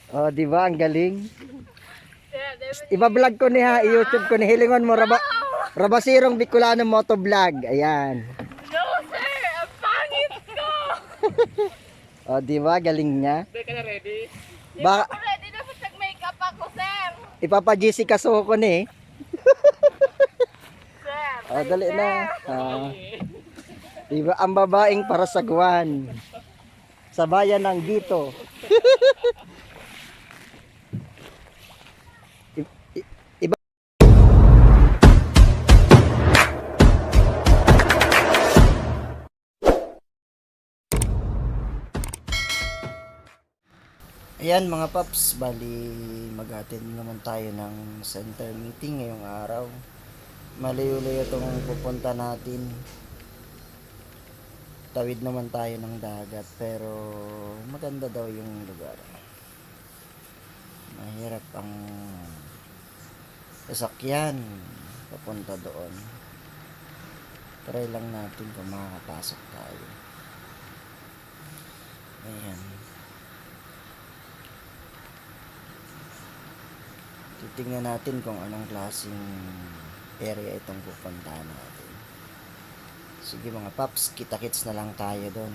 Oh, di ba? Ang galing. Iba-vlog ko ni ha, i-YouTube ko ni hilingon mo Rabasirong Bicolano Motovlog. Ayan. No, sir! Ang pangit ko! Oh, di ba? Galing niya. Hindi ka na ready? Hindi Ba ako ready na sa makeup ako, sir! ipapa-GC kaso ko ni. Sir! Oh, dali na. Di ba? Ang babaeng para sagwan. Sa bayan ng dito. Iba. Ayan mga paps, bali mag-attend naman tayo ng center meeting ngayong araw. Malayo-layo itong pupunta natin. Tawid naman tayo ng dagat pero maganda daw yung lugar. Mahirap ang sasakyan papunta doon. Try lang natin kung makakapasok tayo. Ayan. Titingnan natin kung anong klaseng area itong pupuntahan natin. Sige mga paps, kita-kits na lang tayo doon.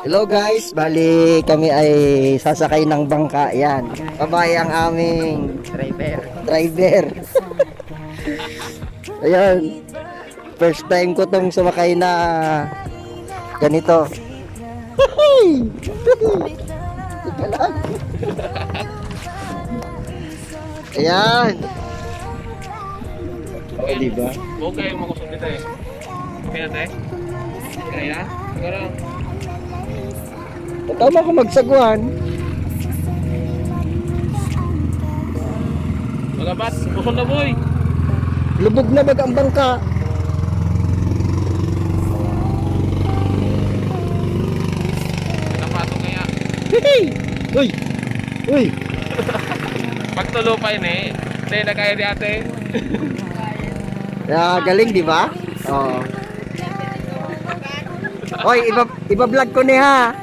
Hello guys, bali kami ay sasakay ng bangka. Yan, babae ang aming driver. Ayan, first time ko tong sumakay na ganito. Teka lang. Ayan. O, diba? Okay, makusog dito eh. Okay na tayo? Okay na? Siguro. Tama ko magsagwan. Magabat, kusog na boy! Lubog na bag ang bangka. Nakapatong kaya. Hey! Uy! Uy! Pagtulo pa yun eh. Hindi na kaya di ate. Galing, di ba? Oo. Oy, iba-vlog ko ni ha.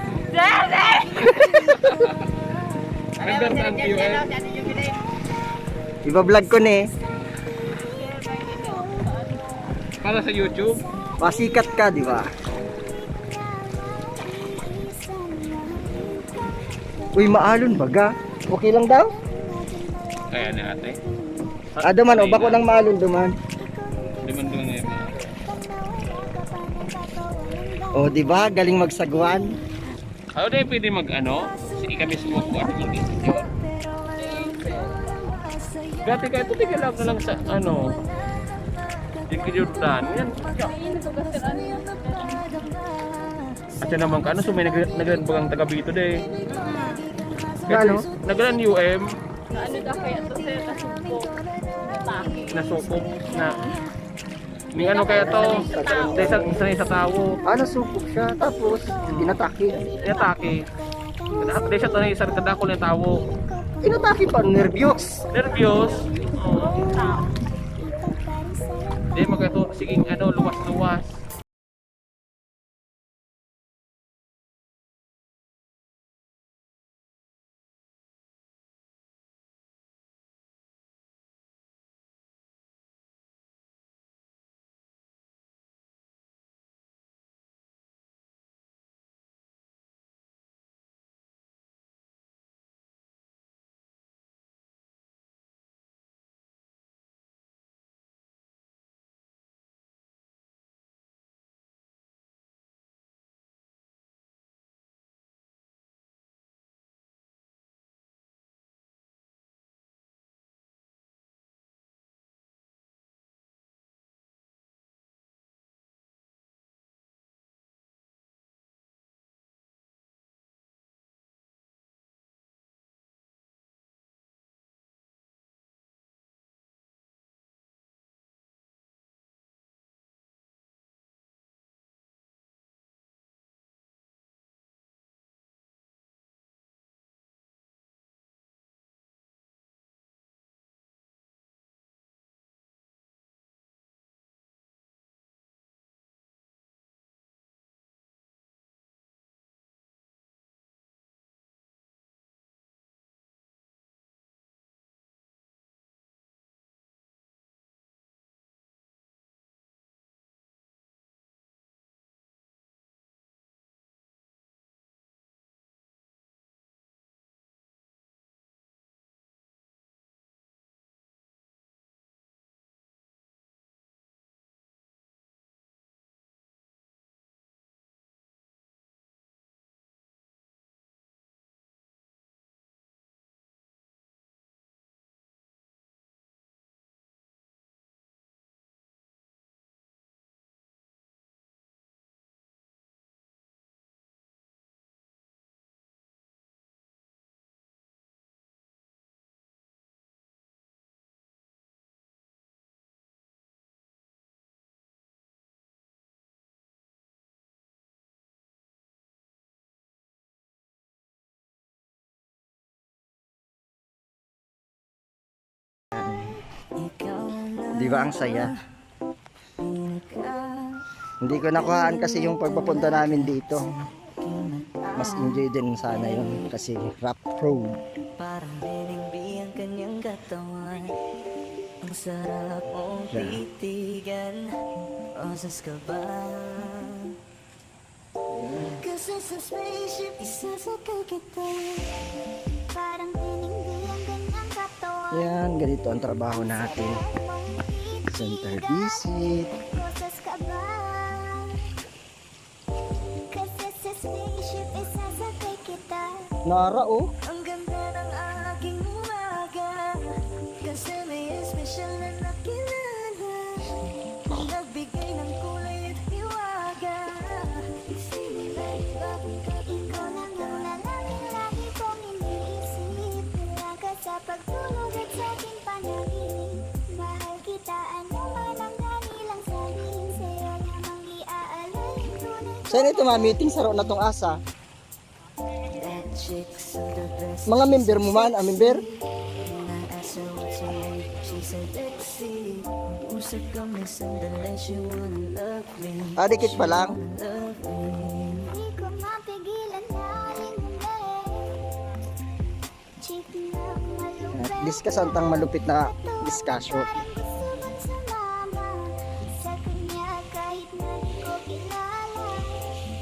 Hanggang saan kayo eh? Iba-vlog ko ni. Para sa YouTube? Pasikat ka, di ba? Uy, maalon baga. Okay lang daw? Kaya ni ate. Duman, o bako ng maalon duman. Duman ngayon. O, di ba? Galing magsagwan. Ano dahil pwede mag-ano? Sige kami smoke ko at hindi yun. Dati kahit tigil lang na lang sa ano. Tigil Jordan. Yan. At yan naman ka. Ano? So may naglan bagang taga-bito deh. Ano? Naglan UM. Ano daw kaya ito sir, nasubok, atake. Nasukop na. May ano kaya to? Dahil sanay sa tao. Nasupok siya. Tapos, inatake. Atake. Dahil siya sanay sa kadako ng tao. Inatake pa, nervyos. Nervyos. Di magkato, siging ano, luwas-luwas. Di ba ang saya? Hindi ko nakuhaan kasi yung pagpapunta namin dito. Mas enjoy din sana yun kasi rough road. Parang binigbi ang kanyang katawan. Ang sarap mong titigan. Rosas ka ba? Kasi sa spaceship isasakay kita. Parang tinindi ang kanyang katawan. Yan, ganito ang trabaho natin. Center visit. Rosas ka ba? Kasi sa spaceship isasakay kita. Nara oh. Ang ganda ng aking umaga. Kasi may espesyal na nakilala. Ang nagbigay ng kulay at hiwaga. Sila'y bakit ikaw lang ang lalaki lagi kong iniisip. Mula ka sa pagtulog at sa aking panaginip. Mahal kita, ano man ang kanilang sabihin. Sa'yo lamang iaalay ang tunay. Saan ito ma-meeting sa na tong asa? That chick's the best. Mga member mo man, member? When I asked her what's her name, she said Lexi. Usap kami sandali, she wanna love me. Dikit pa lang. Love me. Di ko mapigilan na lingunin. Chick na malupit. Discuss antang malupit na discussion. Parang gusto kong sumama sa kanya kahit na di ko kilala.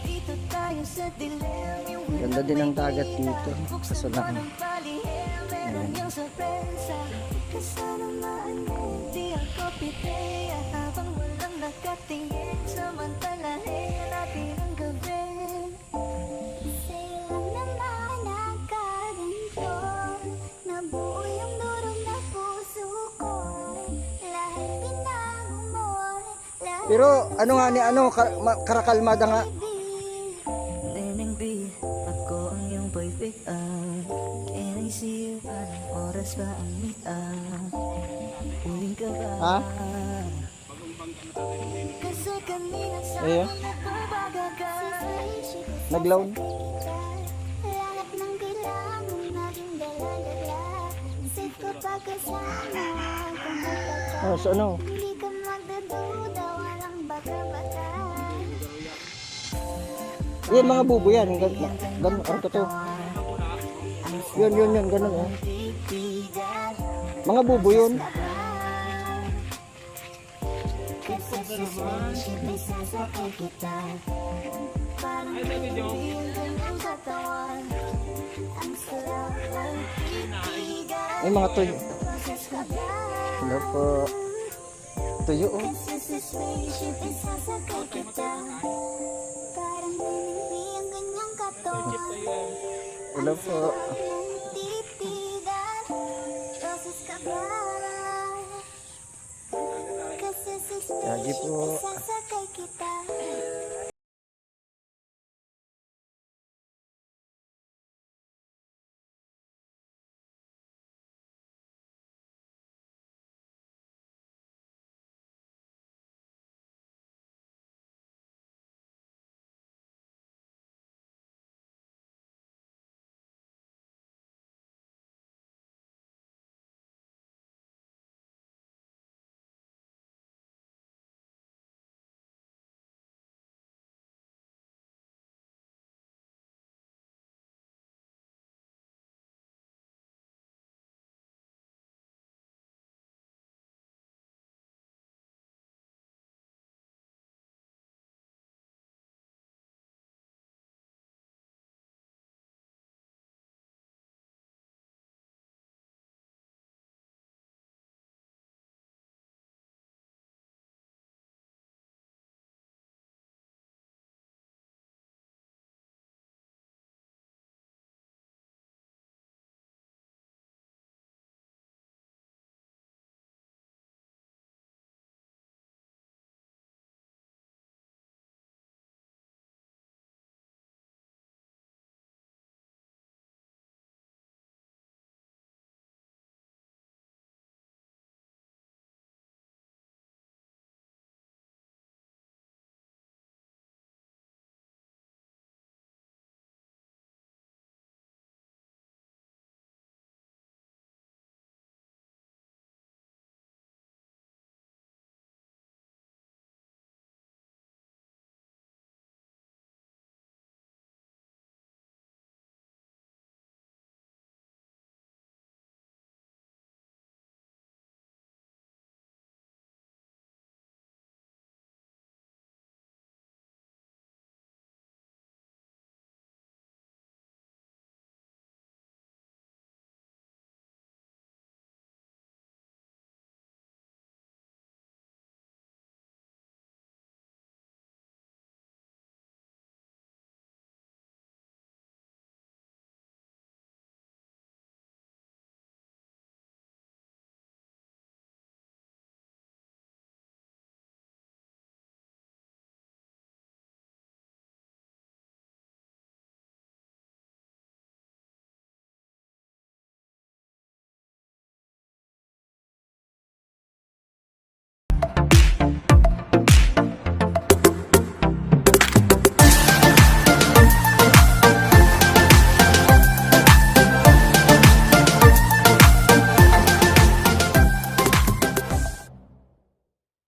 Dito tayo sa dilim. Ganda din ang dagat dito. Kaso lang. Meron yung sorpresa. Kasanamaan mo, di ako pipeya. Habang walang nakatingin, samantalahin natin ang gabi. Sa'yo lang naman ang kaganto. Nabuo yung durog na puso ko. Lahat binago mo. Lahat Pero ano nga ni ano, karakalmada nga. Neneng B, ako ang iyong boy pick up. Can I see you? Anong oras ba ang meet up? Uling ka ba? Ha? Kasi kanina sa Ayun. nagbabaga ka. Naglawn. lahat ng kailangan naging dala-dala. Isip ko pagkasama kung magkaka. Oh, so ano? Hindi ka magdaduda, walang baka-baka. Yan mga bubo yan. Ganun, ano to? Yun, ganun oh. Mga bubo yun. Kasi sa spaceship isasakay kita. Parang hindi ang kanyang katawan. Ang sarap ng titigan. Ay mga tuyo. Rosas ka ba? Hello po. Tuyo oh. Kasi sa spaceship isasakay kita. Parang hindi ang kanyang katawan. Hello po. Titigan. Rosas ka ba? Kasi sa Lagi spaceship po. isasakay kita.